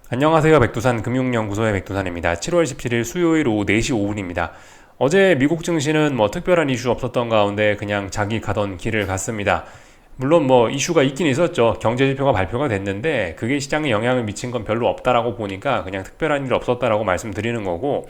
안녕하세요. 백두산 금융연구소의 백두산입니다. 7월 17일 수요일 오후 4시 5분입니다. 어제 미국 증시는 특별한 이슈 없었던 가운데 그냥 자기 가던 길을 갔습니다. 물론 이슈가 있긴 있었죠. 경제지표가 발표가 됐는데 그게 시장에 영향을 미친 건 별로 없다라고 보니까 그냥 특별한 일 없었다라고 말씀드리는 거고,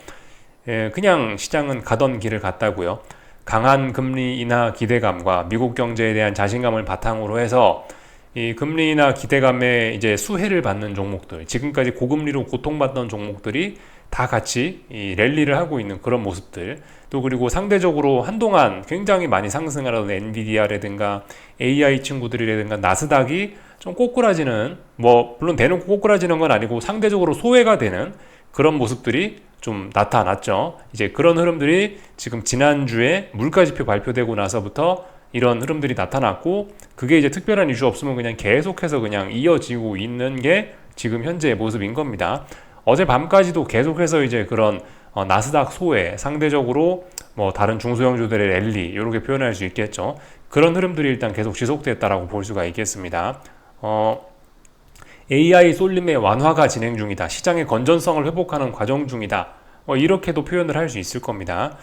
그냥 시장은 가던 길을 갔다고요. 강한 금리 인하 기대감과 미국 경제에 대한 자신감을 바탕으로 해서 이 금리나 기대감에 이제 수혜를 받는 종목들, 지금까지 고금리로 고통받던 종목들이 다 같이 이 랠리를 하고 있는 그런 모습들, 또 그리고 상대적으로 한동안 굉장히 많이 상승하던 엔비디아라든가 AI 친구들이라든가 나스닥이 좀 꼬꾸라지는, 물론 대놓고 꼬꾸라지는 건 아니고 상대적으로 소외가 되는 그런 모습들이 좀 나타났죠. 이제 그런 흐름들이 지금 지난주에 물가지표 발표되고 나서부터 이런 흐름들이 나타났고, 그게 이제 특별한 이슈 없으면 그냥 계속해서 그냥 이어지고 있는 게 지금 현재의 모습인 겁니다. 어제 밤까지도 계속해서 이제 그런 나스닥 소외, 상대적으로 다른 중소형주들의 랠리, 이렇게 표현할 수 있겠죠. 그런 흐름들이 일단 계속 지속됐다라고 볼 수가 있겠습니다. AI 쏠림의 완화가 진행 중이다. 시장의 건전성을 회복하는 과정 중이다. 이렇게도 표현을 할 수 있을 겁니다.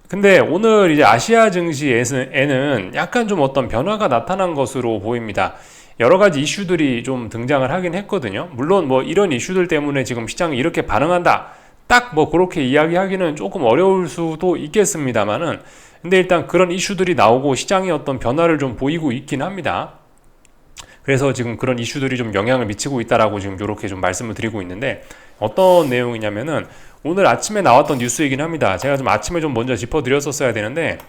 근데 오늘 이제 아시아 증시에는 약간 좀 어떤 변화가 나타난 것으로 보입니다. 여러 가지 이슈들이 좀 등장을 하긴 했거든요. 물론 이런 이슈들 때문에 지금 시장이 이렇게 반응한다, 딱 그렇게 이야기하기는 조금 어려울 수도 있겠습니다만은, 근데 일단 그런 이슈들이 나오고 시장이 어떤 변화를 좀 보이고 있긴 합니다. 그래서 지금 그런 이슈들이 좀 영향을 미치고 있다라고 지금 이렇게 좀 말씀을 드리고 있는데, 어떤 내용이냐면은 오늘 아침에 나왔던 뉴스이긴 합니다. 제가 좀 아침에 좀 먼저 짚어드렸었어야 되는데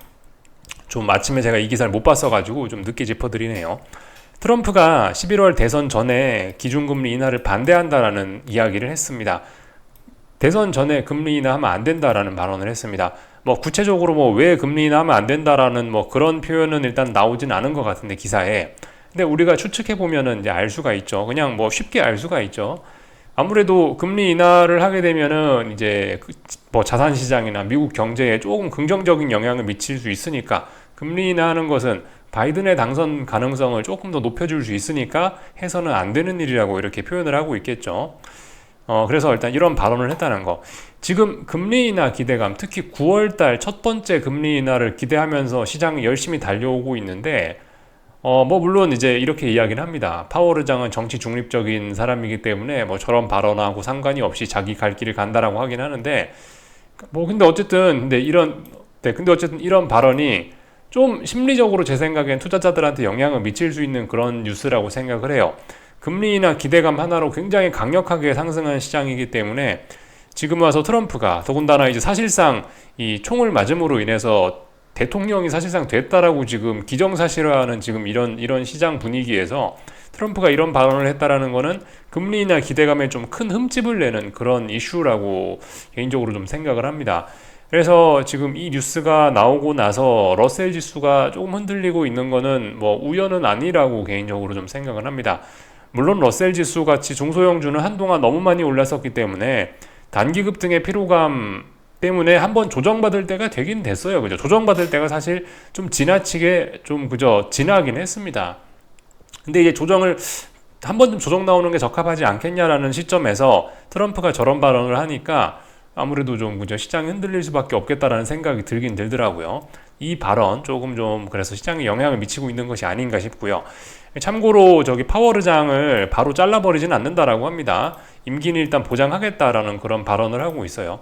좀 아침에 제가 이 기사를 못 봤어가지고 좀 늦게 짚어드리네요. 트럼프가 11월 대선 전에 기준금리 인하를 반대한다라는 이야기를 했습니다. 대선 전에 금리 인하하면 안 된다라는 발언을 했습니다. 구체적으로 왜 금리 인하하면 안 된다라는 그런 표현은 일단 나오진 않은 것 같은데, 기사에. 근데 우리가 추측해 보면은 이제 알 수가 있죠. 그냥 쉽게 알 수가 있죠. 아무래도 금리 인하를 하게 되면은 이제 자산 시장이나 미국 경제에 조금 긍정적인 영향을 미칠 수 있으니까, 금리 인하하는 것은 바이든의 당선 가능성을 조금 더 높여줄 수 있으니까 해서는 안 되는 일이라고 이렇게 표현을 하고 있겠죠. 그래서 일단 이런 발언을 했다는 거. 지금 금리 인하 기대감, 특히 9월달 첫 번째 금리 인하를 기대하면서 시장이 열심히 달려오고 있는데, 물론 이제 이렇게 이야기를 합니다. 파월 의장은 정치 중립적인 사람이기 때문에 저런 발언하고 상관이 없이 자기 갈 길을 간다라고 하긴 하는데, 근데 어쨌든 이런 발언이 좀 심리적으로 제 생각엔 투자자들한테 영향을 미칠 수 있는 그런 뉴스라고 생각을 해요. 금리나 기대감 하나로 굉장히 강력하게 상승한 시장이기 때문에 지금 와서 트럼프가, 더군다나 이제 사실상 이 총을 맞음으로 인해서 대통령이 사실상 됐다라고 지금 기정사실화하는 지금 이런 시장 분위기에서 트럼프가 이런 발언을 했다라는 거는 금리나 기대감에 좀 큰 흠집을 내는 그런 이슈라고 개인적으로 좀 생각을 합니다. 그래서 지금 이 뉴스가 나오고 나서 러셀 지수가 조금 흔들리고 있는 거는 우연은 아니라고 개인적으로 좀 생각을 합니다. 물론 러셀 지수 같이 중소형주는 한동안 너무 많이 올랐었기 때문에 단기 급등의 피로감 때문에 한번 조정받을 때가 되긴 됐어요. 그죠? 조정받을 때가 사실 좀 지나치게 좀 지나긴 했습니다. 근데 이제 한 번쯤 조정 나오는 게 적합하지 않겠냐라는 시점에서 트럼프가 저런 발언을 하니까 아무래도 좀 시장이 흔들릴 수밖에 없겠다라는 생각이 들긴 들더라고요. 이 발언 조금 좀 그래서 시장에 영향을 미치고 있는 것이 아닌가 싶고요. 참고로 파월 의장을 바로 잘라버리진 않는다라고 합니다. 임기는 일단 보장하겠다라는 그런 발언을 하고 있어요.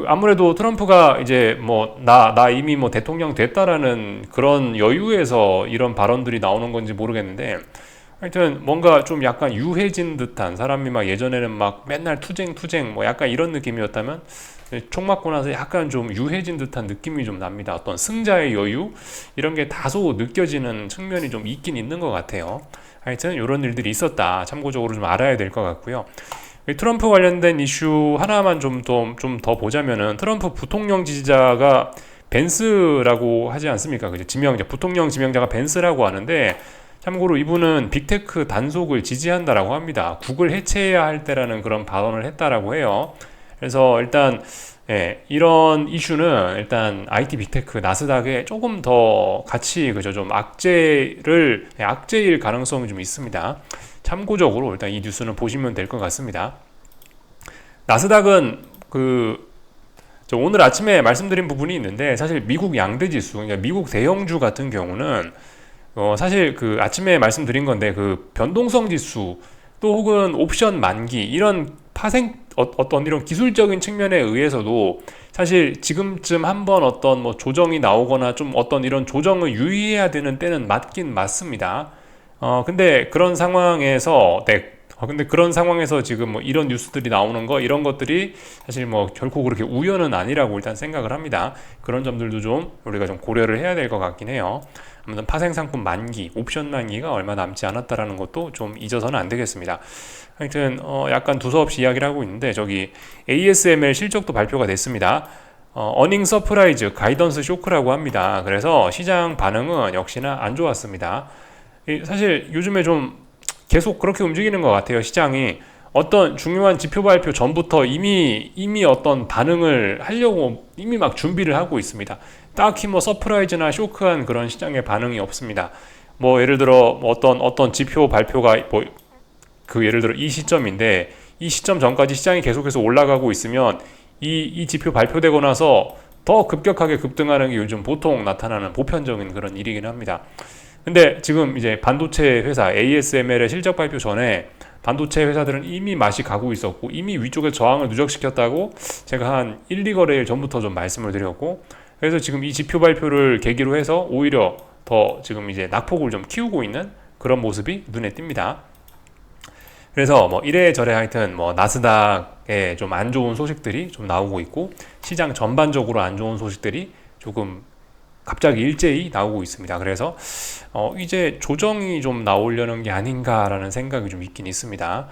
아무래도 트럼프가 이제 나 이미 대통령 됐다라는 그런 여유에서 이런 발언들이 나오는 건지 모르겠는데, 하여튼 뭔가 좀 약간 유해진 듯한, 사람이 예전에는 맨날 투쟁 약간 이런 느낌이었다면 총 맞고 나서 약간 좀 유해진 듯한 느낌이 좀 납니다. 어떤 승자의 여유, 이런 게 다소 느껴지는 측면이 좀 있긴 있는 것 같아요. 하여튼 이런 일들이 있었다, 참고적으로 좀 알아야 될 것 같고요. 트럼프 관련된 이슈 하나만 좀 더 보자면은, 트럼프 부통령 지지자가 벤스라고 하지 않습니까? 그죠? 부통령 지명자가 벤스라고 하는데, 참고로 이분은 빅테크 단속을 지지한다라고 합니다. 구글 해체해야 할 때라는 그런 발언을 했다라고 해요. 그래서 일단 이런 이슈는 일단 IT 빅테크 나스닥에 조금 더 같이 좀 악재일 가능성이 좀 있습니다. 참고적으로 일단 이 뉴스는 보시면 될 것 같습니다. 나스닥은 저 오늘 아침에 말씀드린 부분이 있는데, 사실 미국 양대 지수, 그러니까 미국 대형주 같은 경우는 사실 아침에 말씀드린 건데, 변동성 지수 또 혹은 옵션 만기 이런 어떤 이런 기술적인 측면에 의해서도 사실 지금쯤 한번 어떤 뭐 조정이 나오거나 좀 어떤 이런 조정을 유의해야 되는 때는 맞긴 맞습니다. 근데 그런 상황에서 근데 그런 상황에서 지금 뭐 이런 뉴스들이 나오는 거, 이런 것들이 사실 뭐 결코 그렇게 우연은 아니라고 일단 생각을 합니다. 그런 점들도 좀 우리가 좀 고려를 해야 될 것 같긴 해요. 아무튼 파생상품 만기, 옵션 만기가 얼마 남지 않았다라는 것도 좀 잊어서는 안 되겠습니다. 하여튼 약간 두서없이 이야기를 하고 있는데, 저기 ASML 실적도 발표가 됐습니다. 어닝 서프라이즈 가이던스 쇼크라고 합니다. 그래서 시장 반응은 역시나 안 좋았습니다. 사실 요즘에 좀 계속 그렇게 움직이는 것 같아요. 시장이 어떤 중요한 지표 발표 전부터 이미 어떤 반응을 하려고 이미 막 준비를 하고 있습니다. 딱히 뭐 서프라이즈나 쇼크한 그런 시장의 반응이 없습니다. 뭐 예를 들어 어떤 지표 발표가 뭐 예를 들어 이 시점인데, 이 시점 전까지 시장이 계속해서 올라가고 있으면 이 지표 발표되고 나서 더 급격하게 급등하는 게 요즘 보통 나타나는 보편적인 그런 일이긴 합니다. 근데 지금 이제 반도체 회사 ASML의 실적 발표 전에 반도체 회사들은 이미 맛이 가고 있었고, 이미 위쪽에 저항을 누적시켰다고 제가 한 1, 2거래일 전부터 좀 말씀을 드렸고, 그래서 지금 이 지표 발표를 계기로 해서 오히려 더 지금 이제 낙폭을 좀 키우고 있는 그런 모습이 눈에 띕니다. 그래서 뭐 이래저래 하여튼 뭐 나스닥에 좀 안 좋은 소식들이 좀 나오고 있고, 시장 전반적으로 안 좋은 소식들이 조금 갑자기 일제히 나오고 있습니다. 그래서 이제 조정이 좀 나오려는 게 아닌가라는 생각이 좀 있긴 있습니다.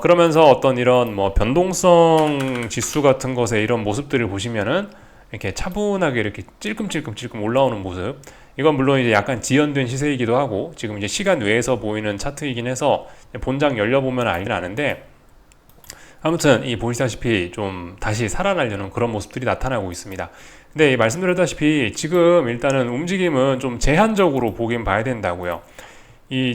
그러면서 어떤 이런 뭐 변동성 지수 같은 것의 이런 모습들을 보시면은 이렇게 차분하게 이렇게 찔끔찔끔 올라오는 모습, 이건 물론 이제 약간 지연된 시세이기도 하고, 지금 이제 시간 외에서 보이는 차트이긴 해서 본장 열려보면 알긴 아는데, 아무튼 이 보시다시피 좀 다시 살아나려는 그런 모습들이 나타나고 있습니다. 근데 말씀드렸다시피 지금 일단은 움직임은 좀 제한적으로 보긴 봐야 된다고요.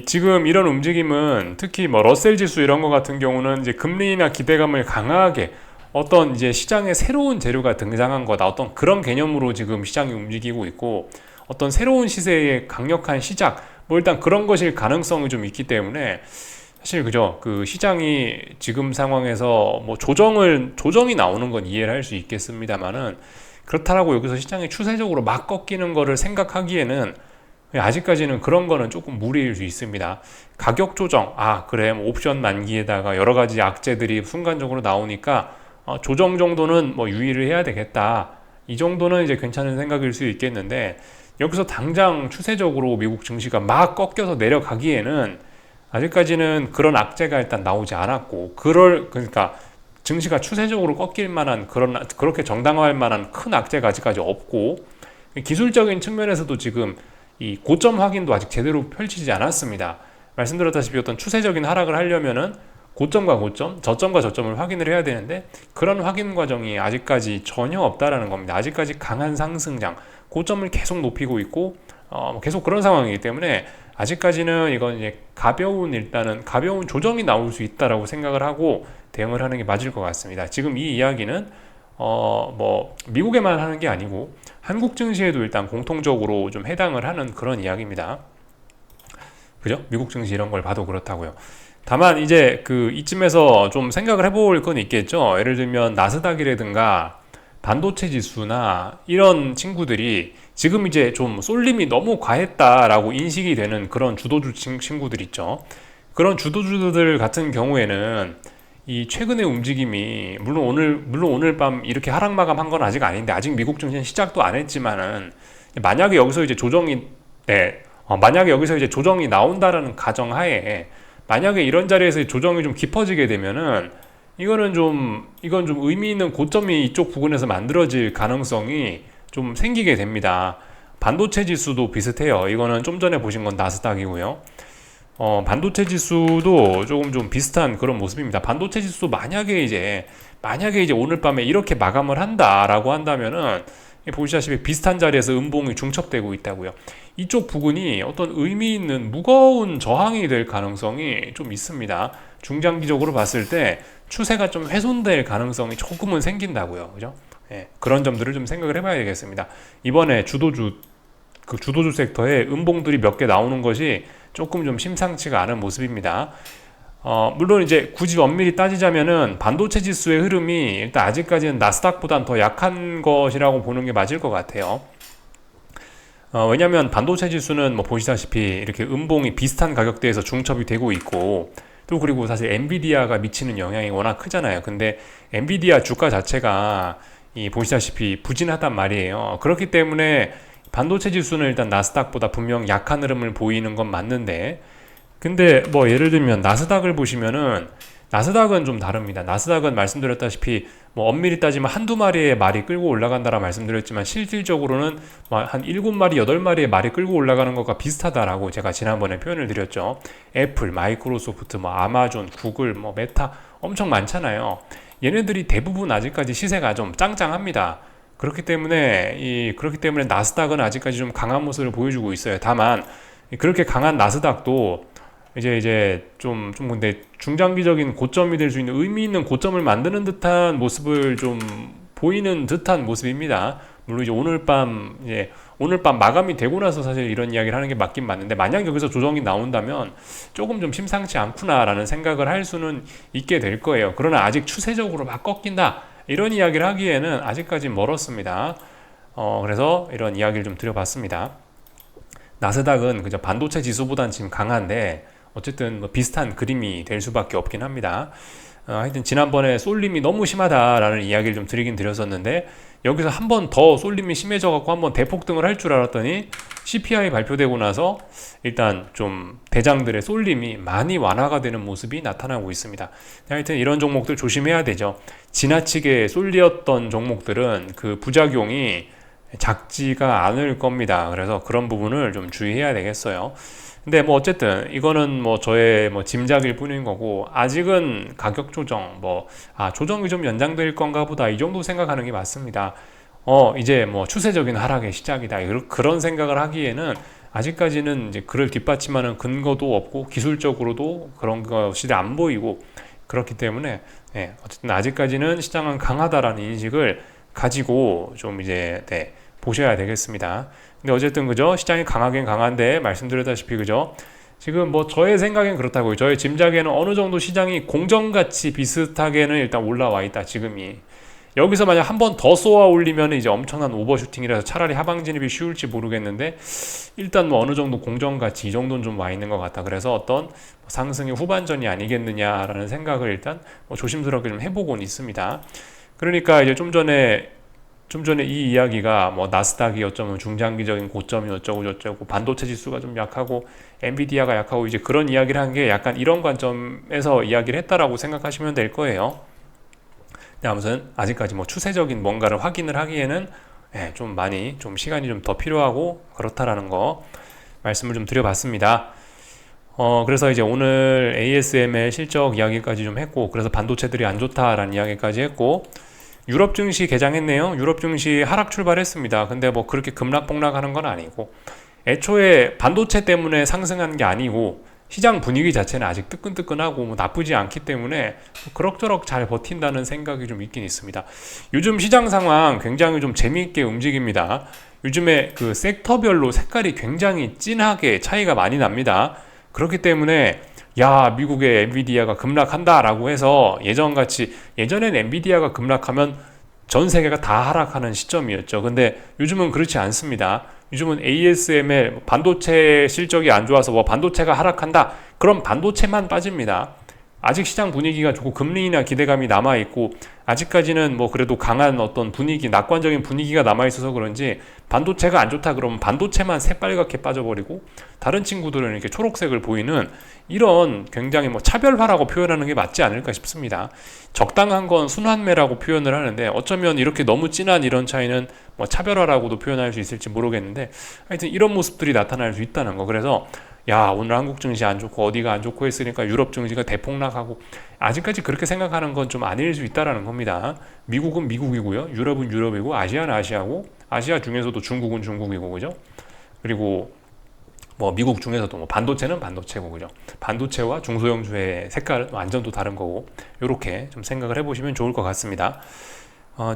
지금 이런 움직임은 특히 뭐 러셀 지수 이런 거 같은 경우는 이제 금리나 기대감을 강하게 어떤 이제 시장에 새로운 재료가 등장한 거다, 어떤 그런 개념으로 지금 시장이 움직이고 있고, 어떤 새로운 시세의 강력한 시작, 뭐 일단 그런 것일 가능성이 좀 있기 때문에, 사실 그죠, 시장이 지금 상황에서 뭐 조정이 나오는 건 이해를 할 수 있겠습니다만은, 그렇다라고 여기서 시장이 추세적으로 막 꺾이는 거를 생각하기에는 아직까지는 그런 거는 조금 무리일 수 있습니다. 가격 조정, 그래 뭐 옵션 만기에다가 여러 가지 악재들이 순간적으로 나오니까 조정 정도는 뭐 유의를 해야 되겠다, 이 정도는 이제 괜찮은 생각일 수 있겠는데, 여기서 당장 추세적으로 미국 증시가 막 꺾여서 내려가기에는 아직까지는 그런 악재가 일단 나오지 않았고, 그러니까 증시가 추세적으로 꺾일 만한 그렇게 정당화할 만한 큰 악재가 아직까지 없고, 기술적인 측면에서도 지금 이 고점 확인도 아직 제대로 펼치지 않았습니다. 말씀드렸다시피 어떤 추세적인 하락을 하려면은 고점과 고점, 저점과 저점을 확인을 해야 되는데, 그런 확인 과정이 아직까지 전혀 없다라는 겁니다. 아직까지 강한 상승장, 고점을 계속 높이고 있고 계속 그런 상황이기 때문에 아직까지는 이건 이제 일단은 가벼운 조정이 나올 수 있다라고 생각을 하고 대응을 하는 게 맞을 것 같습니다. 지금 이 이야기는 뭐 미국에만 하는 게 아니고 한국 증시에도 일단 공통적으로 좀 해당을 하는 그런 이야기입니다. 그죠? 미국 증시 이런 걸 봐도 그렇다고요. 다만 이제 이쯤에서 좀 생각을 해볼 건 있겠죠. 예를 들면 나스닥이라든가 반도체 지수나 이런 친구들이 지금 이제 좀 쏠림이 너무 과했다라고 인식이 되는 그런 주도주 친구들 있죠. 그런 주도주들 같은 경우에는 이 최근의 움직임이 물론 오늘 밤 이렇게 하락 마감한 건 아직 아닌데, 아직 미국 증시는 시작도 안 했지만은 만약에 여기서 이제 만약에 여기서 이제 조정이 나온다라는 가정하에, 만약에 이런 자리에서 조정이 좀 깊어지게 되면은 이건 좀 의미 있는 고점이 이쪽 부근에서 만들어질 가능성이 좀 생기게 됩니다. 반도체 지수도 비슷해요. 이거는 좀 전에 보신 건 나스닥이고요. 반도체 지수도 조금 좀 비슷한 그런 모습입니다. 반도체 지수 만약에 이제 오늘 밤에 이렇게 마감을 한다라고 한다면은 보시다시피 비슷한 자리에서 음봉이 중첩되고 있다고요. 이쪽 부근이 어떤 의미 있는 무거운 저항이 될 가능성이 좀 있습니다. 중장기적으로 봤을 때 추세가 좀 훼손될 가능성이 조금은 생긴다고요. 그죠? 예, 그런 점들을 좀 생각을 해봐야 되겠습니다. 이번에 주도주 섹터에 음봉들이 몇 개 나오는 것이 조금 좀 심상치가 않은 모습입니다. 물론 이제 굳이 엄밀히 따지자면은 반도체 지수의 흐름이 일단 아직까지는 나스닥보단 더 약한 것이라고 보는 게 맞을 것 같아요. 왜냐하면 반도체 지수는 뭐 보시다시피 이렇게 음봉이 비슷한 가격대에서 중첩이 되고 있고, 또 그리고 사실 엔비디아가 미치는 영향이 워낙 크잖아요. 근데 엔비디아 주가 자체가 보시다시피 부진하단 말이에요. 그렇기 때문에 반도체 지수는 일단 나스닥보다 분명 약한 흐름을 보이는 건 맞는데, 근데 뭐 예를 들면 나스닥을 보시면은 나스닥은 좀 다릅니다. 나스닥은 말씀드렸다시피 뭐 엄밀히 따지면 한두 마리의 말이 끌고 올라간다라 말씀드렸지만, 실질적으로는 한 7마리, 8마리의 말이 끌고 올라가는 것과 비슷하다라고 제가 지난번에 표현을 드렸죠. 애플, 마이크로소프트, 뭐 아마존, 구글, 뭐 메타 엄청 많잖아요. 얘네들이 대부분 아직까지 시세가 좀 짱짱합니다. 그렇기 때문에 나스닥은 아직까지 좀 강한 모습을 보여주고 있어요. 다만 그렇게 강한 나스닥도 이제 좀 근데 중장기적인 고점이 될 수 있는 의미 있는 고점을 만드는 듯한 모습을 좀 보이는 듯한 모습입니다. 물론 이제 오늘 밤 마감이 되고 나서 사실 이런 이야기를 하는 게 맞긴 맞는데, 만약 여기서 조정이 나온다면 조금 좀 심상치 않구나라는 생각을 할 수는 있게 될 거예요. 그러나 아직 추세적으로 막 꺾인다 이런 이야기를 하기에는 아직까지 멀었습니다. 그래서 이런 이야기를 좀 드려봤습니다. 나스닥은 그저 반도체 지수보단 지금 강한데 어쨌든 뭐 비슷한 그림이 될 수밖에 없긴 합니다. 하여튼 지난번에 쏠림이 너무 심하다라는 이야기를 좀 드리긴 드렸었는데, 여기서 한 번 더 쏠림이 심해져 갖고 한번 대폭등을 할 줄 알았더니 CPI 발표되고 나서 일단 좀 대장들의 쏠림이 많이 완화가 되는 모습이 나타나고 있습니다. 하여튼 이런 종목들 조심해야 되죠. 지나치게 쏠렸던 종목들은 그 부작용이 작지가 않을 겁니다. 그래서 그런 부분을 좀 주의해야 되겠어요. 근데 뭐 어쨌든 이거는 뭐 저의 뭐 짐작일 뿐인 거고, 아직은 가격 조정 조정이 좀 연장될 건가 보다 이 정도 생각하는 게 맞습니다. 이제 뭐 추세적인 하락의 시작이다 그런 생각을 하기에는 아직까지는 이제 그를 뒷받침하는 근거도 없고 기술적으로도 그런 것이 안 보이고, 그렇기 때문에 어쨌든 아직까지는 시장은 강하다라는 인식을 가지고 좀 이제 보셔야 되겠습니다. 근데 어쨌든 그죠, 시장이 강하긴 강한데 말씀드렸다시피 그죠, 지금 뭐 저의 생각엔 그렇다고요. 저의 짐작에는 어느 정도 시장이 공정가치 비슷하게는 일단 올라와 있다. 지금이 여기서 만약 한 번 더 쏘아 올리면 이제 엄청난 오버슈팅이라서 차라리 하방 진입이 쉬울지 모르겠는데, 일단 뭐 어느 정도 공정가치 이 정도는 좀 와 있는 것 같다. 그래서 어떤 상승의 후반전이 아니겠느냐라는 생각을 일단 뭐 조심스럽게 좀 해보고는 있습니다. 그러니까 이제 좀 전에 이 이야기가 뭐 나스닥이 어쩌면 중장기적인 고점이 어쩌고 저쩌고 반도체 지수가 좀 약하고 엔비디아가 약하고 이제 그런 이야기를 한 게 약간 이런 관점에서 이야기를 했다라고 생각하시면 될 거예요. 아무튼 아직까지 뭐 추세적인 뭔가를 확인을 하기에는 좀 많이 좀 시간이 좀 더 필요하고 그렇다라는 거 말씀을 좀 드려봤습니다. 그래서 이제 오늘 ASML 실적 이야기까지 좀 했고, 그래서 반도체들이 안 좋다라는 이야기까지 했고, 유럽 증시 개장했네요. 유럽 증시 하락 출발했습니다. 근데 뭐 그렇게 급락폭락하는 건 아니고, 애초에 반도체 때문에 상승한 게 아니고 시장 분위기 자체는 아직 뜨끈뜨끈하고 뭐 나쁘지 않기 때문에 그럭저럭 잘 버틴다는 생각이 좀 있긴 있습니다. 요즘 시장 상황 굉장히 좀 재미있게 움직입니다. 요즘에 그 섹터별로 색깔이 굉장히 진하게 차이가 많이 납니다. 그렇기 때문에 미국의 엔비디아가 급락한다라고 해서 예전엔 엔비디아가 급락하면 전 세계가 다 하락하는 시점이었죠. 근데 요즘은 그렇지 않습니다. 요즘은 ASML 반도체 실적이 안 좋아서 뭐 반도체가 하락한다, 그럼 반도체만 빠집니다. 아직 시장 분위기가 좋고 금리나 기대감이 남아있고 아직까지는 뭐 그래도 강한 어떤 분위기, 낙관적인 분위기가 남아있어서 그런지 반도체가 안 좋다 그러면 반도체만 새빨갛게 빠져버리고 다른 친구들은 이렇게 초록색을 보이는 이런 굉장히 뭐 차별화라고 표현하는 게 맞지 않을까 싶습니다. 적당한 건 순환매라고 표현을 하는데 어쩌면 이렇게 너무 진한 이런 차이는 뭐 차별화라고도 표현할 수 있을지 모르겠는데, 하여튼 이런 모습들이 나타날 수 있다는 거. 그래서 오늘 한국 증시 안 좋고 어디가 안 좋고 했으니까 유럽 증시가 대폭락하고, 아직까지 그렇게 생각하는 건 좀 아닐 수 있다라는 겁니다. 미국은 미국이고요, 유럽은 유럽이고, 아시아는 아시아고, 아시아 중에서도 중국은 중국이고, 그죠? 그리고 뭐 미국 중에서도 뭐 반도체는 반도체고, 그죠? 반도체와 중소형주의 색깔은 완전 또 다른 거고, 이렇게 좀 생각을 해보시면 좋을 것 같습니다.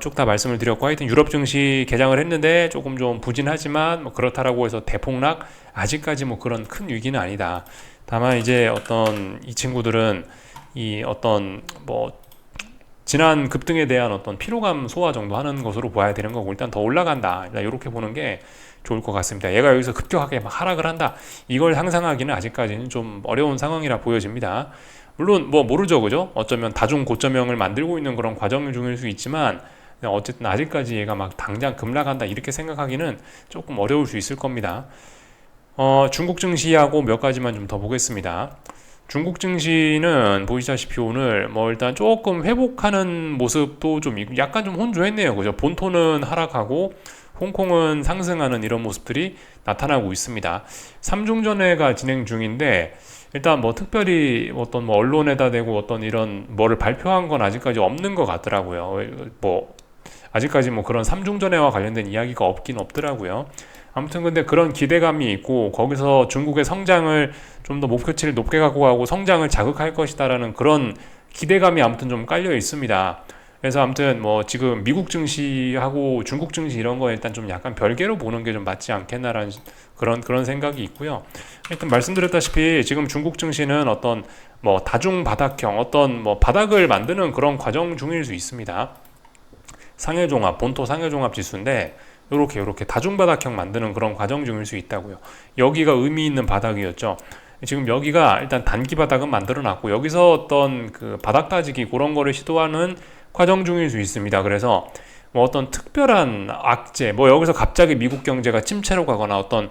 쭉 다 말씀을 드렸고, 하여튼 유럽 증시 개장을 했는데 조금 좀 부진하지만 뭐 그렇다라고 해서 대폭락, 아직까지 뭐 그런 큰 위기는 아니다. 다만 이제 어떤 이 친구들은 이 어떤 뭐 지난 급등에 대한 어떤 피로감 소화 정도 하는 것으로 봐야 되는 거고, 일단 더 올라간다, 일단 이렇게 보는 게 좋을 것 같습니다. 얘가 여기서 급격하게 막 하락을 한다, 이걸 상상하기는 아직까지는 좀 어려운 상황이라 보여집니다. 물론 뭐 모르죠, 그죠? 어쩌면 다중 고점형을 만들고 있는 그런 과정 중일 수 있지만, 어쨌든 아직까지 얘가 막 당장 급락한다 이렇게 생각하기는 조금 어려울 수 있을 겁니다. 중국 증시하고 몇 가지만 좀 더 보겠습니다. 중국 증시는 보시다시피 오늘 뭐 일단 조금 회복하는 모습도 좀 약간 좀 혼조했네요, 그죠? 본토는 하락하고 홍콩은 상승하는 이런 모습들이 나타나고 있습니다. 삼중전회가 진행 중인데, 일단 뭐 특별히 어떤 뭐 언론에다 대고 어떤 이런 뭐를 발표한 건 아직까지 없는 것 같더라고요. 뭐 아직까지 뭐 그런 삼중전회와 관련된 이야기가 없긴 없더라고요. 아무튼 근데 그런 기대감이 있고, 거기서 중국의 성장을 좀 더 목표치를 높게 갖고 가고 성장을 자극할 것이다라는 그런 기대감이 아무튼 좀 깔려 있습니다. 그래서 아무튼 뭐 지금 미국 증시하고 중국 증시 이런 거 일단 좀 약간 별개로 보는 게 좀 맞지 않겠나라는 그런 생각이 있고요. 일단 말씀드렸다시피 지금 중국 증시는 어떤 뭐 다중 바닥형, 어떤 뭐 바닥을 만드는 그런 과정 중일 수 있습니다. 상해종합, 본토 상해종합 지수인데 요렇게 다중바닥형 만드는 그런 과정 중일 수 있다고요. 여기가 의미 있는 바닥이었죠. 지금 여기가 일단 단기 바닥은 만들어 놨고, 여기서 어떤 그 바닥 따지기 그런 거를 시도하는 과정 중일 수 있습니다. 그래서 뭐 어떤 특별한 악재, 뭐 여기서 갑자기 미국 경제가 침체로 가거나 어떤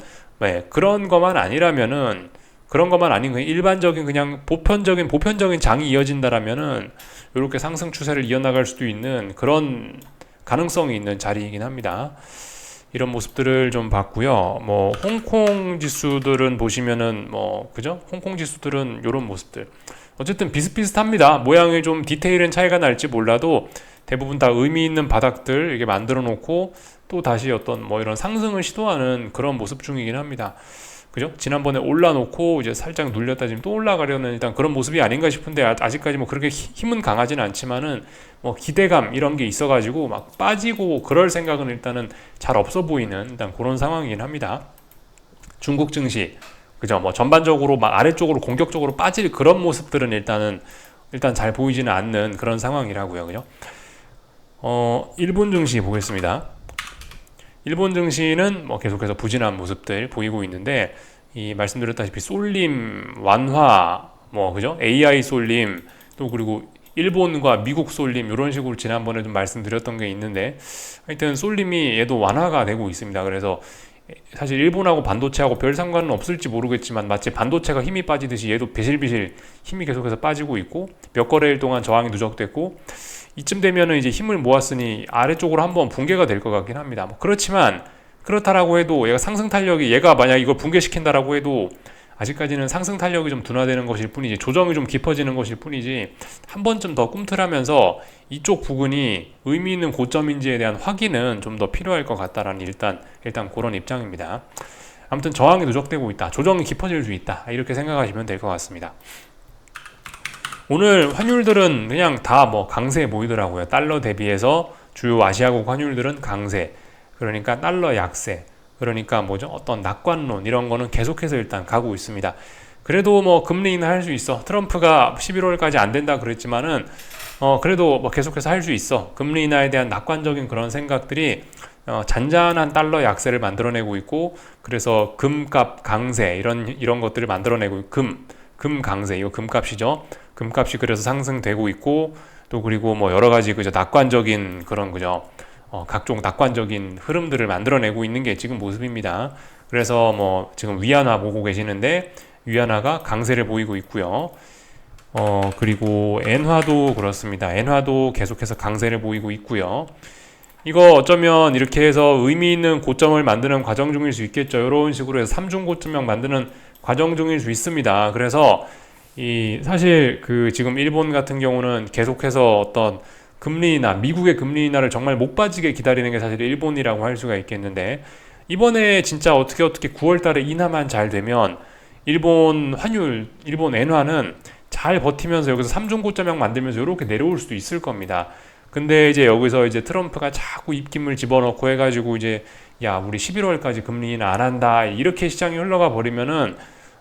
그런 것만 아니라면은, 그런 것만 아닌 그냥 일반적인 그냥 보편적인 장이 이어진다라면은 이렇게 상승 추세를 이어나갈 수도 있는 그런 가능성이 있는 자리이긴 합니다. 이런 모습들을 좀 봤고요. 뭐 홍콩 지수들은 보시면은 뭐 그죠? 홍콩 지수들은 이런 모습들. 어쨌든 비슷비슷합니다. 모양이 좀 디테일은 차이가 날지 몰라도 대부분 다 의미 있는 바닥들 이게 만들어 놓고 또 다시 어떤 뭐 이런 상승을 시도하는 그런 모습 중이긴 합니다. 그죠? 지난번에 올라놓고 이제 살짝 눌렸다 지금 또 올라가려는 일단 그런 모습이 아닌가 싶은데, 아직까지 뭐 그렇게 힘은 강하진 않지만은 뭐 기대감 이런 게 있어가지고 막 빠지고 그럴 생각은 일단은 잘 없어 보이는 일단 그런 상황이긴 합니다. 중국 증시, 그죠? 뭐 전반적으로 막 아래쪽으로 공격적으로 빠질 그런 모습들은 일단 잘 보이지는 않는 그런 상황이라고요, 그죠? 일본 증시 보겠습니다. 일본 증시는 뭐 계속해서 부진한 모습들 보이고 있는데, 이 말씀드렸다시피 쏠림, 완화, 뭐 그죠? AI 쏠림, 또 그리고 일본과 미국 쏠림 이런 식으로 지난번에 좀 말씀드렸던 게 있는데, 하여튼 쏠림이 얘도 완화가 되고 있습니다. 그래서 사실 일본하고 반도체하고 별 상관은 없을지 모르겠지만 마치 반도체가 힘이 빠지듯이 얘도 비실비실 힘이 계속해서 빠지고 있고, 몇 거래일 동안 저항이 누적됐고, 이쯤 되면은 이제 힘을 모았으니 아래쪽으로 한번 붕괴가 될 것 같긴 합니다. 뭐 그렇지만 그렇다라고 해도 얘가 상승 탄력이, 얘가 만약 이걸 붕괴시킨다라고 해도 아직까지는 상승 탄력이 좀 둔화되는 것일 뿐이지, 조정이 좀 깊어지는 것일 뿐이지, 한 번쯤 더 꿈틀하면서 이쪽 부근이 의미 있는 고점인지에 대한 확인은 좀 더 필요할 것 같다라는 일단 그런 입장입니다. 아무튼 저항이 누적되고 있다, 조정이 깊어질 수 있다, 이렇게 생각하시면 될 것 같습니다. 오늘 환율들은 그냥 다 뭐 강세에 보이더라고요. 달러 대비해서 주요 아시아국 환율들은 강세, 그러니까 달러 약세, 그러니까 뭐죠? 어떤 낙관론 이런 거는 계속해서 일단 가고 있습니다. 그래도 뭐 금리 인하할 수 있어. 트럼프가 11월까지 안 된다 그랬지만은 그래도 뭐 계속해서 할 수 있어. 금리 인하에 대한 낙관적인 그런 생각들이 잔잔한 달러 약세를 만들어내고 있고, 그래서 금값 강세 이런 것들을 만들어내고, 금 강세, 이거 금값이죠. 금값이 그래서 상승되고 있고, 또 그리고 뭐 여러 가지 그죠, 낙관적인 그런 그죠, 각종 낙관적인 흐름들을 만들어내고 있는 게 지금 모습입니다. 그래서 뭐 지금 위안화 보고 계시는데 위안화가 강세를 보이고 있고요. 그리고 엔화도 그렇습니다. 엔화도 계속해서 강세를 보이고 있고요. 이거 어쩌면 이렇게 해서 의미 있는 고점을 만드는 과정 중일 수 있겠죠. 이런 식으로 해서 삼중 고점형 만드는 과정 중일 수 있습니다. 그래서 사실 그 지금 일본 같은 경우는 계속해서 어떤 금리 인하, 미국의 금리 인하를 정말 목 빠지게 기다리는 게 사실 일본이라고 할 수가 있겠는데, 이번에 진짜 어떻게 9월 달에 인하만 잘 되면 일본 환율, 일본 엔화는 잘 버티면서 여기서 3중 고점형 만들면서 이렇게 내려올 수도 있을 겁니다. 근데 이제 여기서 이제 트럼프가 자꾸 입김을 집어넣고 해가지고 이제 야, 우리 11월까지 금리 인하 안 한다, 이렇게 시장이 흘러가 버리면은,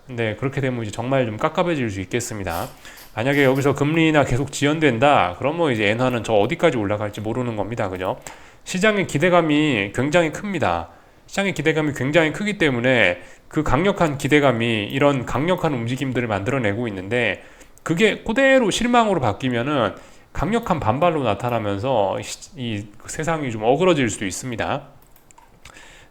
네, 그렇게 되면 이제 정말 좀 깝깝해질 수 있겠습니다. 만약에 여기서 금리 인하 계속 지연된다, 그러면 이제 엔화는 저 어디까지 올라갈지 모르는 겁니다. 그죠? 시장의 기대감이 굉장히 큽니다. 시장의 기대감이 굉장히 크기 때문에 그 강력한 기대감이 이런 강력한 움직임들을 만들어내고 있는데, 그게 그대로 실망으로 바뀌면은 강력한 반발로 나타나면서 이 세상이 좀 어그러질 수도 있습니다.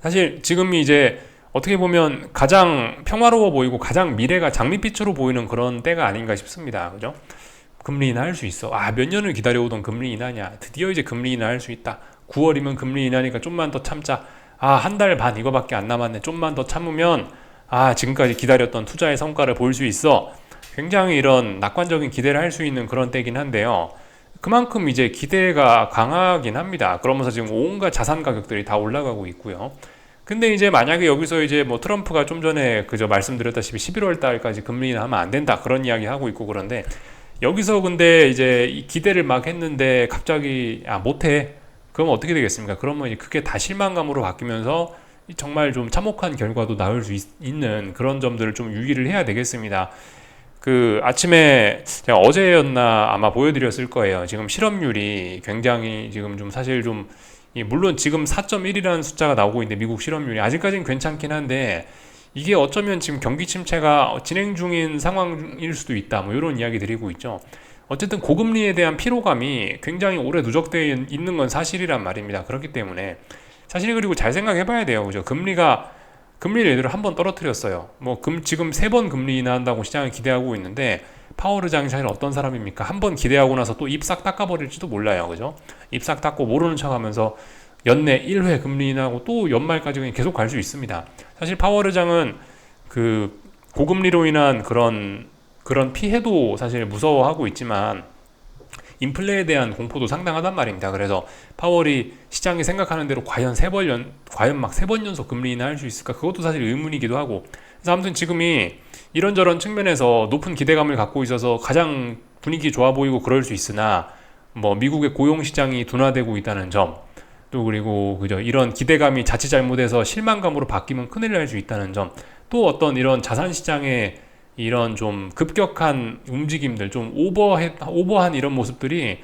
사실 지금이 이제 어떻게 보면 가장 평화로워 보이고 가장 미래가 장밋빛으로 보이는 그런 때가 아닌가 싶습니다. 그죠? 금리 인하 할 수 있어. 아, 몇 년을 기다려오던 금리 인하냐. 드디어 이제 금리 인하 할 수 있다. 9월이면 금리 인하니까 좀만 더 참자. 아, 한 달 반 이거밖에 안 남았네. 좀만 더 참으면 아, 지금까지 기다렸던 투자의 성과를 볼 수 있어. 굉장히 이런 낙관적인 기대를 할 수 있는 그런 때긴 한데요. 그만큼 이제 기대가 강하긴 합니다. 그러면서 지금 온갖 자산 가격들이 다 올라가고 있고요. 근데 이제 만약에 여기서 이제 뭐 트럼프가 좀 전에 그저 말씀드렸다시피 11월 달까지 금리 인하하면 안 된다, 그런 이야기 하고 있고, 그런데 여기서 근데 이제 이 기대를 막 했는데 갑자기 못해. 그럼 어떻게 되겠습니까? 그러면 이제 그게 다 실망감으로 바뀌면서 정말 좀 참혹한 결과도 나올 수 있는 그런 점들을 좀 유의를 해야 되겠습니다. 그 아침에 제가 어제였나 아마 보여드렸을 거예요. 지금 실업률이 굉장히 지금 좀 사실 좀 물론 지금 4.1이라는 숫자가 나오고 있는데 미국 실업률이 아직까지는 괜찮긴 한데, 이게 어쩌면 지금 경기 침체가 진행 중인 상황일 수도 있다, 뭐 이런 이야기 드리고 있죠. 어쨌든 고금리에 대한 피로감이 굉장히 오래 누적되어 있는 건 사실이란 말입니다. 그렇기 때문에 사실, 그리고 잘 생각해 봐야 돼요. 그죠? 금리를 예를 들어 한 번 떨어뜨렸어요. 지금 3번 금리 인하한다고 시장을 기대하고 있는데, 파월 의장이 사실 어떤 사람입니까? 한 번 기대하고 나서 또 입 싹 닦아버릴지도 몰라요. 그죠? 입 싹 닦고 모르는 척 하면서 연내 1회 금리 인하고 또 연말까지 그냥 계속 갈 수 있습니다. 사실 파월 의장은 그 고금리로 인한 그런 피해도 사실 무서워하고 있지만, 인플레에 대한 공포도 상당하단 말입니다. 그래서 파월이 시장이 생각하는 대로 과연 막 3번 연속 금리 인하할 수 있을까? 그것도 사실 의문이기도 하고. 그래서 아무튼 지금이 이런저런 측면에서 높은 기대감을 갖고 있어서 가장 분위기 좋아 보이고 그럴 수 있으나, 뭐 미국의 고용 시장이 둔화되고 있다는 점, 또 그리고 그죠, 이런 기대감이 자칫 잘못해서 실망감으로 바뀌면 큰일 날 수 있다는 점, 또 어떤 이런 자산 시장의 이런 좀 급격한 움직임들, 좀 오버한 이런 모습들이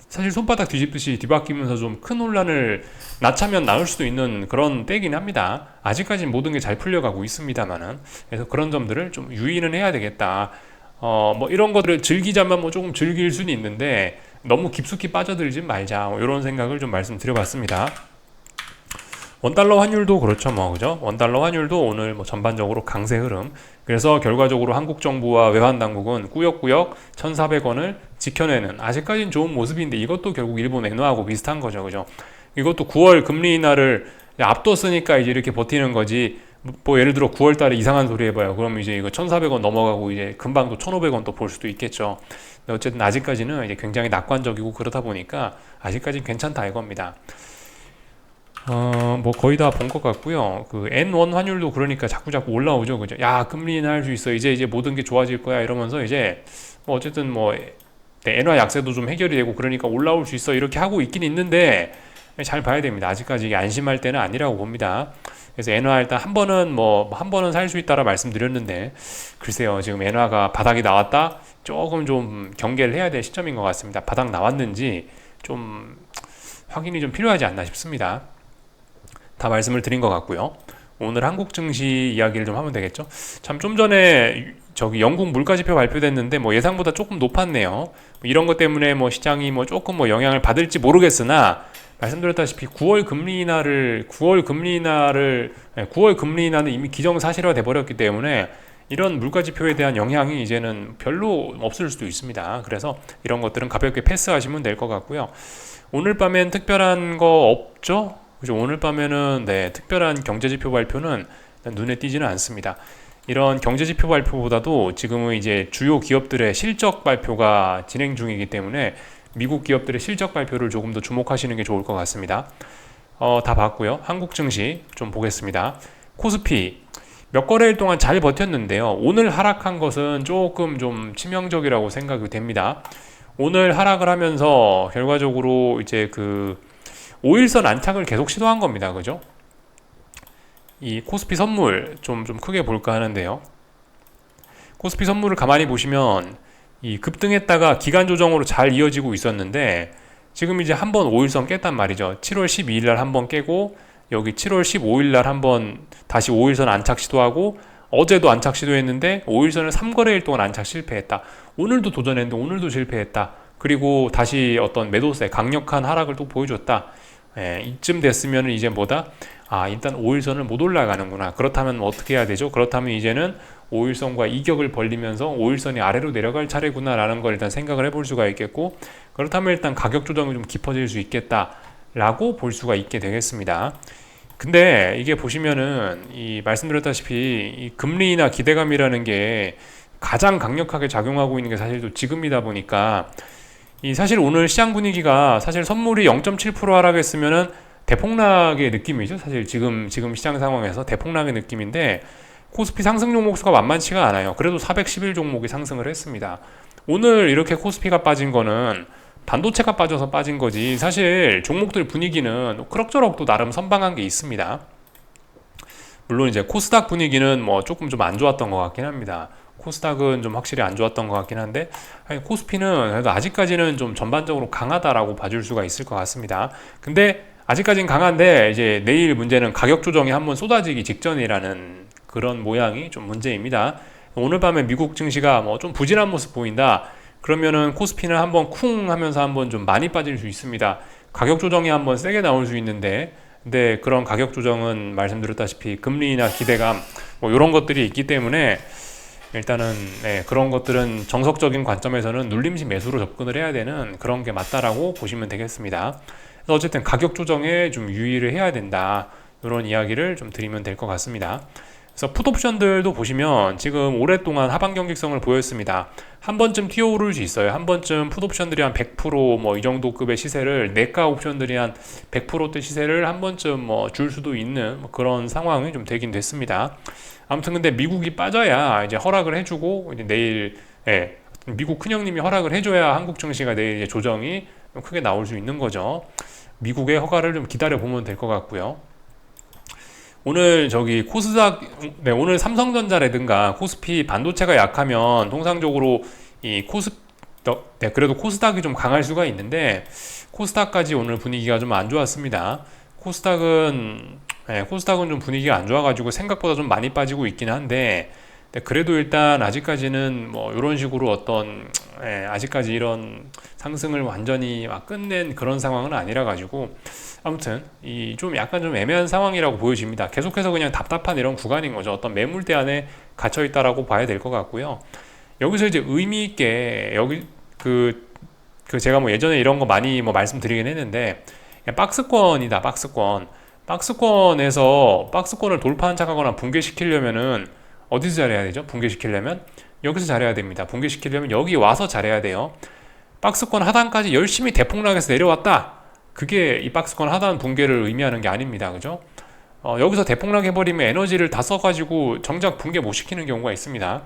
사실 손바닥 뒤집듯이 뒤바뀌면서 좀 큰 혼란을 낳자면 나올 수도 있는 그런 때긴 합니다. 아직까지는 모든 게 잘 풀려가고 있습니다만은. 그래서 그런 점들을 좀 유의는 해야 되겠다. 뭐 이런 것들을 즐기자면 뭐 조금 즐길 수는 있는데 너무 깊숙이 빠져들지 말자, 뭐 이런 생각을 좀 말씀드려봤습니다. 원달러 환율도 그렇죠, 뭐 그죠? 원달러 환율도 오늘 뭐 전반적으로 강세 흐름. 그래서 결과적으로 한국 정부와 외환 당국은 꾸역꾸역 1,400원을 지켜내는, 아직까지는 좋은 모습인데, 이것도 결국 일본 엔화하고 비슷한 거죠, 그죠? 이것도 9월 금리 인하를 앞뒀으니까 이제 이렇게 버티는 거지. 뭐 예를 들어 9월 달에 이상한 소리 해봐요. 그럼 이제 이거 1,400원 넘어가고 이제 금방 또 1,500원 또 볼 수도 있겠죠. 근데 어쨌든 아직까지는 이제 굉장히 낙관적이고 그러다 보니까 아직까지는 괜찮다 이겁니다. 뭐 거의 다 본 것 같고요. 그 N1 환율도 그러니까 자꾸 올라오죠, 그죠? 야, 금리 인하할 수 있어. 이제 모든 게 좋아질 거야. 이러면서 이제 뭐 어쨌든 뭐 엔화 약세도 좀 해결이 되고 그러니까 올라올 수 있어. 이렇게 하고 있긴 있는데 잘 봐야 됩니다. 아직까지 이게 안심할 때는 아니라고 봅니다. 그래서 엔화 일단 한 번은 살 수 있다라 말씀드렸는데, 글쎄요, 지금 엔화가 바닥이 나왔다. 조금 좀 경계를 해야 될 시점인 것 같습니다. 바닥 나왔는지 좀 확인이 좀 필요하지 않나 싶습니다. 다 말씀을 드린 것 같고요. 오늘 한국 증시 이야기를 좀 하면 되겠죠. 참 좀 전에 저기 영국 물가지표 발표됐는데 뭐 예상보다 조금 높았네요. 이런 것 때문에 뭐 시장이 뭐 조금 뭐 영향을 받을지 모르겠으나, 말씀드렸다시피 9월 금리 인하는 이미 기정사실화 돼 버렸기 때문에 이런 물가지표에 대한 영향이 이제는 별로 없을 수도 있습니다. 그래서 이런 것들은 가볍게 패스하시면 될 것 같고요. 오늘 밤엔 특별한 거 없죠? 그죠? 오늘 밤에는 특별한 경제지표 발표는 눈에 띄지는 않습니다. 이런 경제지표 발표보다도 지금은 이제 주요 기업들의 실적 발표가 진행 중이기 때문에 미국 기업들의 실적 발표를 조금 더 주목하시는 게 좋을 것 같습니다. 다 봤고요. 한국 증시 좀 보겠습니다. 코스피 몇 거래일 동안 잘 버텼는데요. 오늘 하락한 것은 조금 좀 치명적이라고 생각이 됩니다. 오늘 하락을 하면서 결과적으로 이제 그 5일선 안착을 계속 시도한 겁니다. 그죠? 이 코스피 선물 좀 크게 볼까 하는데요. 코스피 선물을 가만히 보시면 이 급등했다가 기간 조정으로 잘 이어지고 있었는데 지금 이제 한번 5일선 깼단 말이죠. 7월 12일 날 한번 깨고 여기 7월 15일 날 한번 다시 5일선 안착 시도하고 어제도 안착 시도했는데 5일선을 3거래일 동안 안착 실패했다. 오늘도 도전했는데 오늘도 실패했다. 그리고 다시 어떤 매도세 강력한 하락을 또 보여줬다. 이쯤 됐으면 이제 뭐다? 일단 5일선을 못 올라가는구나. 그렇다면 어떻게 해야 되죠? 그렇다면 이제는 5일선과 이격을 벌리면서 5일선이 아래로 내려갈 차례구나 라는 걸 일단 생각을 해볼 수가 있겠고, 그렇다면 일단 가격 조정이 좀 깊어질 수 있겠다 라고 볼 수가 있게 되겠습니다. 근데 이게 보시면은 이 말씀드렸다시피 이 금리나 기대감이라는 게 가장 강력하게 작용하고 있는 게 사실 또 지금이다 보니까 이 사실 오늘 시장 분위기가 사실 선물이 0.7% 하락했으면은 대폭락의 느낌이죠. 사실 지금 시장 상황에서 대폭락의 느낌인데 코스피 상승 종목 수가 만만치가 않아요. 그래도 411 종목이 상승을 했습니다. 오늘 이렇게 코스피가 빠진 거는 반도체가 빠져서 빠진 거지 사실 종목들 분위기는 그럭저럭 또 나름 선방한 게 있습니다. 물론 이제 코스닥 분위기는 뭐 조금 좀 안 좋았던 것 같긴 합니다. 코스닥은 좀 확실히 안 좋았던 것 같긴 한데 코스피는 그래도 아직까지는 좀 전반적으로 강하다라고 봐줄 수가 있을 것 같습니다. 근데 아직까지는 강한데 이제 내일 문제는 가격 조정이 한번 쏟아지기 직전이라는 그런 모양이 좀 문제입니다. 오늘 밤에 미국 증시가 뭐 좀 부진한 모습 보인다. 그러면은 코스피는 한번 쿵 하면서 한번 좀 많이 빠질 수 있습니다. 가격 조정이 한번 세게 나올 수 있는데, 근데 그런 가격 조정은 말씀드렸다시피 금리나 기대감 뭐 이런 것들이 있기 때문에 일단은 그런 것들은 정석적인 관점에서는 눌림식 매수로 접근을 해야 되는 그런 게 맞다라고 보시면 되겠습니다. 그래서 어쨌든 가격 조정에 좀 유의를 해야 된다, 이런 이야기를 좀 드리면 될 것 같습니다. 그래서 풋옵션들도 보시면 지금 오랫동안 하방 경직성을 보였습니다. 한 번쯤 튀어오를 수 있어요. 한 번쯤 풋옵션들이 한 100% 이 정도 급의 시세를, 내가 옵션들이 한 100%대 시세를 한 번쯤 줄 수도 있는 그런 상황이 좀 되긴 됐습니다. 아무튼 근데 미국이 빠져야 이제 허락을 해주고 이제 내일 미국 큰형님이 허락을 해줘야 한국 증시가 내일 이제 조정이 좀 크게 나올 수 있는 거죠. 미국의 허가를 좀 기다려 보면 될 것 같고요. 오늘 저기 코스닥, 오늘 삼성전자라든가 코스피 반도체가 약하면 통상적으로 이 그래도 코스닥이 좀 강할 수가 있는데 코스닥까지 오늘 분위기가 좀 안 좋았습니다. 코스닥은 좀 분위기가 안 좋아가지고 생각보다 좀 많이 빠지고 있긴 한데, 그래도 일단 아직까지는 뭐 이런 식으로 어떤 아직까지 이런 상승을 완전히 막 끝낸 그런 상황은 아니라 가지고 아무튼 이 좀 약간 좀 애매한 상황이라고 보여집니다. 계속해서 그냥 답답한 이런 구간인 거죠. 어떤 매물대 안에 갇혀 있다라고 봐야 될 것 같고요. 여기서 이제 의미 있게 여기 제가 뭐 예전에 이런 거 많이 뭐 말씀드리긴 했는데 박스권이다. 박스권에서 박스권을 돌파 안착하거나 붕괴시키려면은 어디서 잘해야 되죠? 붕괴시키려면 여기서 잘해야 됩니다. 붕괴시키려면 여기 와서 잘해야 돼요. 박스권 하단까지 열심히 대폭락해서 내려왔다. 그게 이 박스권 하단 붕괴를 의미하는 게 아닙니다. 그죠? 여기서 대폭락해버리면 에너지를 다 써가지고 정작 붕괴 못 시키는 경우가 있습니다.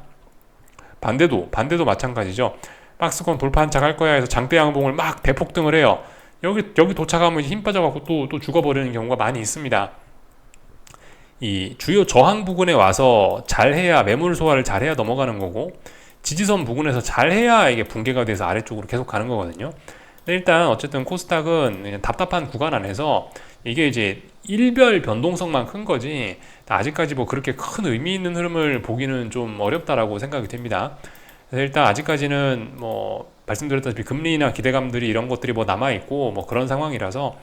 반대도 마찬가지죠. 박스권 돌파 안착할 거야 해서 장대 양봉을 막 대폭등을 해요. 여기 도착하면 힘 빠져갖고 또 죽어버리는 경우가 많이 있습니다. 이 주요 저항 부근에 와서 잘해야 매물 소화를 잘해야 넘어가는 거고, 지지선 부근에서 잘해야 이게 붕괴가 돼서 아래쪽으로 계속 가는 거거든요. 근데 일단 어쨌든 코스닥은 답답한 구간 안에서 이게 이제 일별 변동성만 큰 거지 아직까지 뭐 그렇게 큰 의미 있는 흐름을 보기는 좀 어렵다라고 생각이 됩니다. 그래서 일단 아직까지는 뭐 말씀드렸다시피 금리나 기대감들이 이런 것들이 뭐 남아있고 뭐 그런 상황이라서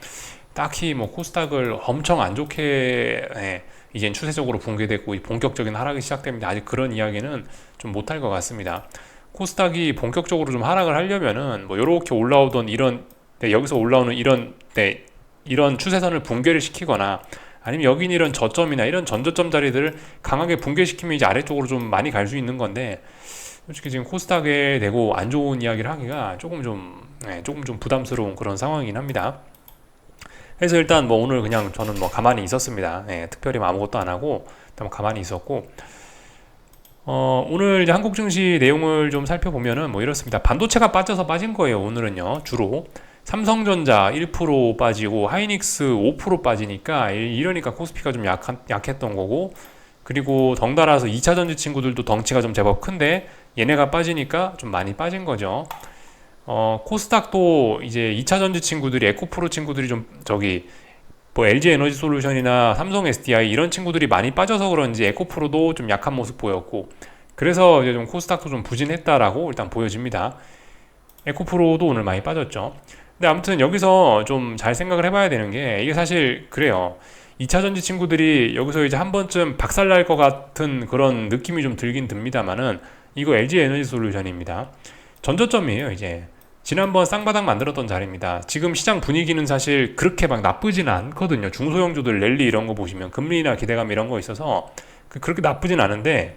딱히 뭐 코스닥을 엄청 안 좋게 이젠 추세적으로 붕괴됐고 본격적인 하락이 시작됩니다. 아직 그런 이야기는 좀 못할 것 같습니다. 코스닥이 본격적으로 좀 하락을 하려면은 뭐 요렇게 올라오던 여기서 올라오는 이런 추세선을 붕괴를 시키거나 아니면 여기 있는 이런 저점이나 이런 전저점 자리들을 강하게 붕괴시키면 이제 아래쪽으로 좀 많이 갈 수 있는 건데, 솔직히 지금 코스닥에 대고 안 좋은 이야기를 하기가 조금 좀 조금 좀 부담스러운 그런 상황이긴 합니다. 그래서 일단 뭐 오늘 그냥 저는 뭐 가만히 있었습니다. 특별히 뭐 아무것도 안 하고 일단 가만히 있었고, 오늘 이제 한국 증시 내용을 좀 살펴보면은 뭐 이렇습니다. 반도체가 빠져서 빠진 거예요. 오늘은요. 주로 삼성전자 1% 빠지고 하이닉스 5% 빠지니까 이러니까 코스피가 좀 약했던 거고, 그리고 덩달아서 2차 전지 친구들도 덩치가 좀 제법 큰데 얘네가 빠지니까 좀 많이 빠진 거죠. 코스닥도 이제 2차 전지 친구들이, 에코프로 친구들이 좀 뭐 LG 에너지 솔루션이나 삼성 SDI 이런 친구들이 많이 빠져서 그런지 에코프로도 좀 약한 모습 보였고, 그래서 이제 좀 코스닥도 좀 부진했다라고 일단 보여집니다. 에코프로도 오늘 많이 빠졌죠. 근데 아무튼 여기서 좀 잘 생각을 해봐야 되는 게, 이게 사실 그래요. 2차 전지 친구들이 여기서 이제 한 번쯤 박살날 것 같은 그런 느낌이 좀 들긴 듭니다만은, 이거 LG 에너지 솔루션입니다. 전저점이에요. 이제 지난번 쌍바닥 만들었던 자리입니다. 지금 시장 분위기는 사실 그렇게 막 나쁘지는 않거든요. 중소형주들 랠리 이런 거 보시면 금리나 기대감 이런 거 있어서 그렇게 나쁘진 않은데,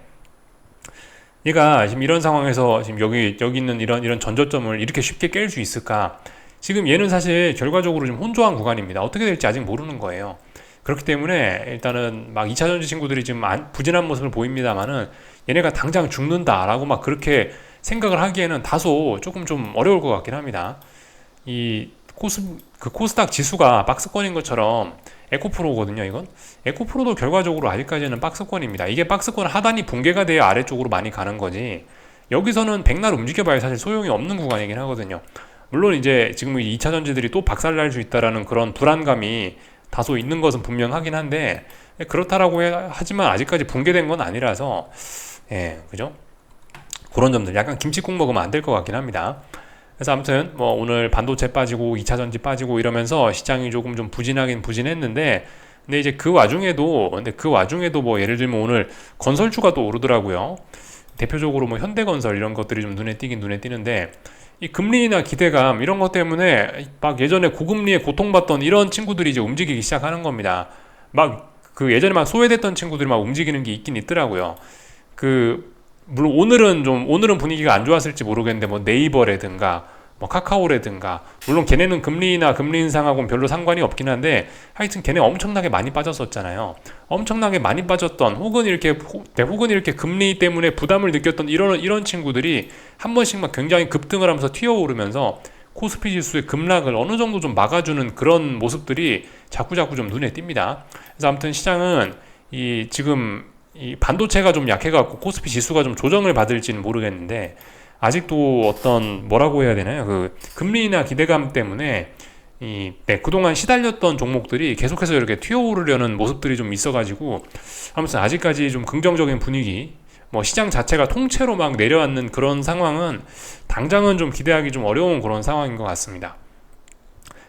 얘가 지금 이런 상황에서 지금 여기 있는 이런 전저점을 이렇게 쉽게 깰 수 있을까? 지금 얘는 사실 결과적으로 좀 혼조한 구간입니다. 어떻게 될지 아직 모르는 거예요. 그렇기 때문에 일단은 막 2차 전지 친구들이 지금 부진한 모습을 보입니다만은, 얘네가 당장 죽는다라고 막 그렇게 생각을 하기에는 다소 조금 좀 어려울 것 같긴 합니다. 이 코스닥 지수가 박스권인 것처럼 에코프로거든요. 이건 에코프로도 결과적으로 아직까지는 박스권입니다. 이게 박스권 하단이 붕괴가 돼야 아래쪽으로 많이 가는 거지, 여기서는 백날 움직여봐야 사실 소용이 없는 구간이긴 하거든요. 물론 이제 지금 2차 전지들이 또 박살날 수 있다라는 그런 불안감이 다소 있는 것은 분명하긴 한데, 그렇다라고 하지만 아직까지 붕괴된 건 아니라서, 그죠? 그런 점들 약간 김치국 먹으면 안 될 것 같긴 합니다. 그래서 아무튼 뭐 오늘 반도체 빠지고 2차 전지 빠지고 이러면서 시장이 조금 좀 부진하긴 부진했는데, 근데 이제 그 와중에도 뭐 예를 들면 오늘 건설주가 또 오르더라고요. 대표적으로 뭐 현대건설 이런 것들이 좀 눈에 띄는데, 이 금리나 기대감 이런 것 때문에 막 예전에 고금리에 고통받던 이런 친구들이 이제 움직이기 시작하는 겁니다. 막 그 예전에 막 소외됐던 친구들이 막 움직이는 게 있긴 있더라고요. 물론 오늘은 분위기가 안 좋았을지 모르겠는데, 뭐 네이버라든가 뭐 카카오라든가, 물론 걔네는 금리나 금리 인상하고는 별로 상관이 없긴 한데, 하여튼 걔네 엄청나게 많이 빠졌었잖아요. 엄청나게 많이 빠졌던, 혹은 이렇게 금리 때문에 부담을 느꼈던 이런 친구들이 한 번씩 막 굉장히 급등을 하면서 튀어오르면서 코스피 지수의 급락을 어느 정도 좀 막아주는 그런 모습들이 자꾸 좀 눈에 띕니다. 그래서 아무튼 시장은 지금 이 반도체가 좀 약해갖고 코스피 지수가 좀 조정을 받을지는 모르겠는데, 아직도 뭐라고 해야 되나요? 금리나 기대감 때문에 그동안 시달렸던 종목들이 계속해서 이렇게 튀어오르려는 모습들이 좀 있어가지고, 아무튼 아직까지 좀 긍정적인 분위기, 뭐 시장 자체가 통째로 막 내려앉는 그런 상황은 당장은 좀 기대하기 좀 어려운 그런 상황인 것 같습니다.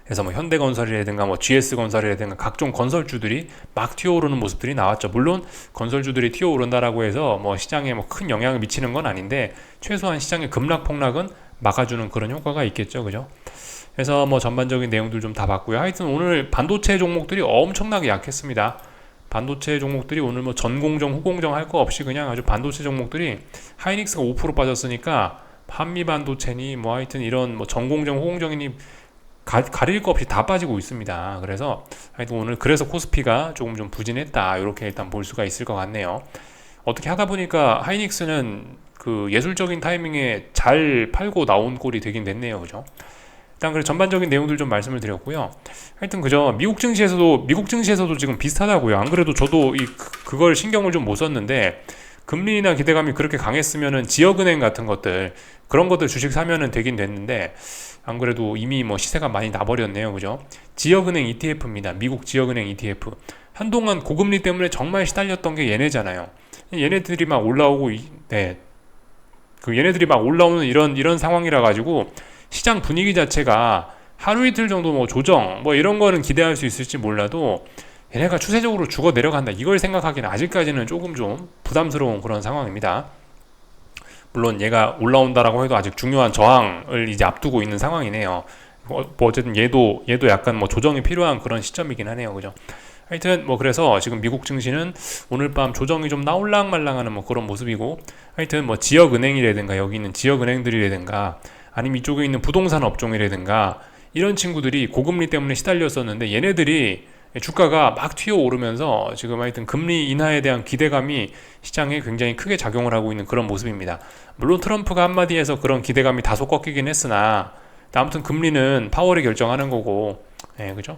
그래서 뭐 현대건설이라든가 뭐 GS건설이라든가 각종 건설주들이 막 튀어오르는 모습들이 나왔죠. 물론 건설주들이 튀어오른다라고 해서 뭐 시장에 뭐 큰 영향을 미치는 건 아닌데, 최소한 시장의 급락 폭락은 막아주는 그런 효과가 있겠죠. 그죠? 그래서 뭐 전반적인 내용들 좀 다 봤고요. 하여튼 오늘 반도체 종목들이 엄청나게 약했습니다. 반도체 종목들이 오늘 뭐 전공정, 후공정 할 거 없이 그냥 아주 반도체 종목들이, 하이닉스가 5% 빠졌으니까 한미 반도체니 뭐 하여튼 이런 뭐 전공정, 후공정이니 가릴 거 없이 다 빠지고 있습니다. 그래서 하여튼 오늘 그래서 코스피가 조금 좀 부진했다, 이렇게 일단 볼 수가 있을 것 같네요. 어떻게 하다 보니까 하이닉스는 그 예술적인 타이밍에 잘 팔고 나온 꼴이 되긴 됐네요. 그죠? 일단 그래 전반적인 내용들 좀 말씀을 드렸고요. 하여튼 그죠. 미국 증시에서도 지금 비슷하다고요. 안 그래도 저도 그걸 신경을 좀 못 썼는데, 금리나 기대감이 그렇게 강했으면은 지역은행 같은 것들, 그런 것들 주식 사면은 되긴 됐는데, 안 그래도 이미 뭐 시세가 많이 나버렸네요. 그죠? 지역은행 ETF입니다. 미국 지역은행 ETF. 한동안 고금리 때문에 정말 시달렸던 게 얘네잖아요. 얘네들이 막 올라오고, 얘네들이 막 올라오는 이런 상황이라 가지고, 시장 분위기 자체가 하루 이틀 정도 뭐 조정 뭐 이런 거는 기대할 수 있을지 몰라도, 얘네가 추세적으로 죽어 내려간다, 이걸 생각하기는 아직까지는 조금 좀 부담스러운 그런 상황입니다. 물론 얘가 올라온다라고 해도 아직 중요한 저항을 이제 앞두고 있는 상황이네요. 뭐 어쨌든 얘도 약간 뭐 조정이 필요한 그런 시점이긴 하네요. 그죠? 하여튼 뭐 그래서 지금 미국 증시는 오늘 밤 조정이 좀 나올랑말랑하는 뭐 그런 모습이고, 하여튼 뭐 지역은행이라든가 여기 있는 지역은행들이라든가 아니면 이쪽에 있는 부동산 업종이라든가 이런 친구들이 고금리 때문에 시달렸었는데 얘네들이 주가가 막 튀어오르면서 지금 하여튼 금리 인하에 대한 기대감이 시장에 굉장히 크게 작용을 하고 있는 그런 모습입니다. 물론 트럼프가 한마디에서 그런 기대감이 다소 꺾이긴 했으나 아무튼 금리는 파월이 결정하는 거고, 그죠?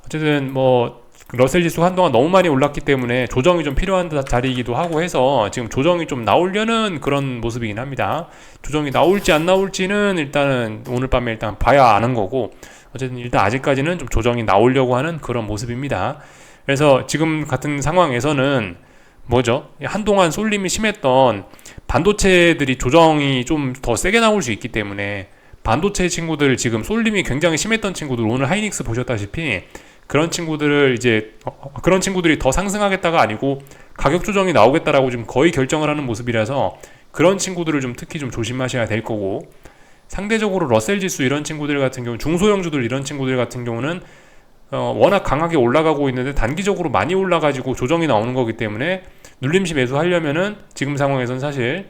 어쨌든 뭐 러셀 지수 한동안 너무 많이 올랐기 때문에 조정이 좀 필요한 자리이기도 하고 해서 지금 조정이 좀 나오려는 그런 모습이긴 합니다. 조정이 나올지 안 나올지는 일단은 오늘 밤에 일단 봐야 아는 거고, 어쨌든 일단 아직까지는 좀 조정이 나오려고 하는 그런 모습입니다. 그래서 지금 같은 상황에서는 뭐죠? 한동안 쏠림이 심했던 반도체들이 조정이 좀 더 세게 나올 수 있기 때문에 반도체 친구들 지금 쏠림이 굉장히 심했던 친구들 오늘 하이닉스 보셨다시피 그런 친구들을 이제 그런 친구들이 더 상승하겠다가 아니고 가격 조정이 나오겠다라고 지금 거의 결정을 하는 모습이라서 그런 친구들을 좀 특히 좀 조심하셔야 될 거고, 상대적으로 러셀 지수 이런 친구들 같은 경우 중소형주들 이런 친구들 같은 경우는 워낙 강하게 올라가고 있는데 단기적으로 많이 올라가지고 조정이 나오는 거기 때문에 눌림시 매수하려면은 지금 상황에선 사실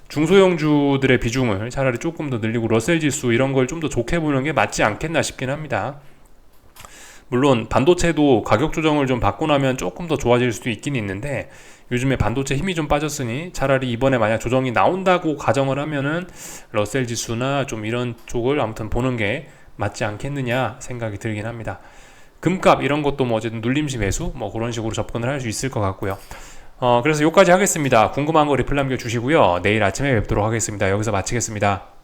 중소형주들의 비중을 차라리 조금 더 늘리고 러셀 지수 이런 걸 좀 더 좋게 보는 게 맞지 않겠나 싶긴 합니다. 물론 반도체도 가격 조정을 좀 받고 나면 조금 더 좋아질 수도 있긴 있는데 요즘에 반도체 힘이 좀 빠졌으니 차라리 이번에 만약 조정이 나온다고 가정을 하면은 러셀 지수나 좀 이런 쪽을 아무튼 보는 게 맞지 않겠느냐 생각이 들긴 합니다. 금값 이런 것도 뭐 어쨌든 눌림시 매수 뭐 그런 식으로 접근을 할 수 있을 것 같고요. 그래서 여기까지 하겠습니다. 궁금한 거 리플 남겨주시고요. 내일 아침에 뵙도록 하겠습니다. 여기서 마치겠습니다.